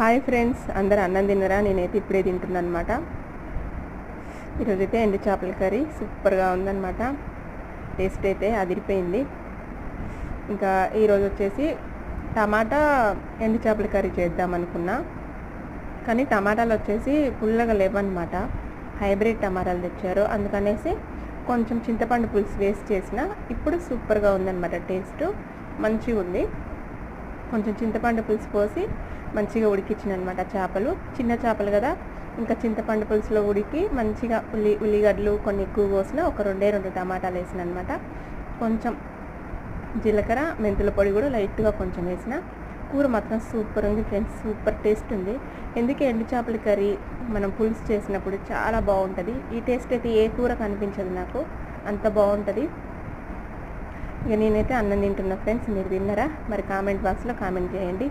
Hi friends, అందరు అన్నం తిన్నరా? నేనైతే ఇప్పుడే తింటున్నాను అనమాట. ఈరోజైతే ఎండు చేపల కర్రీ సూపర్గా ఉందన్నమాట. టేస్ట్ అయితే అదిరిపోయింది. ఇంకా ఈరోజు వచ్చేసి టమాటా ఎండు చేపల కర్రీ చేద్దాం అనుకున్నా, కానీ టమాటాలు వచ్చేసి పుల్లగా లేవన్నమాట. హైబ్రిడ్ టమాటాలు తెచ్చారు, అందుకనేసి కొంచెం చింతపండు పులుసు వేస్ట్ చేసిన ఇప్పుడు సూపర్గా ఉందన్నమాట. టేస్ట్ మంచిగా ఉంది. కొంచెం చింతపండు పులుసు పోసి మంచిగా ఉడికించిన అనమాట. చేపలు చిన్న చేపలు కదా, ఇంకా చింతపండు పులుసులో ఉడికి మంచిగా ఉల్లిగడ్డలు కొన్ని ఎక్కువ కోసిన, ఒక రెండు టమాటాలు వేసిన అనమాట. కొంచెం జీలకర్ర మెంతుల పొడి కూడా లైట్గా కొంచెం వేసిన. కూర మాత్రం సూపర్ ఉంది ఫ్రెండ్స్, సూపర్ టేస్ట్ ఉంది. ఎందుకు ఎండు చేపల కర్రీ మనం పులుసు చేసినప్పుడు చాలా బాగుంటుంది. ఈ టేస్ట్ అయితే ఏ కూర కనిపించదు నాకు, అంత బాగుంటుంది. ఇక నేనైతే అన్నం తింటున్నా ఫ్రెండ్స్. మీరు తిన్నారా? మరి కామెంట్ బాక్స్లో కామెంట్ చేయండి.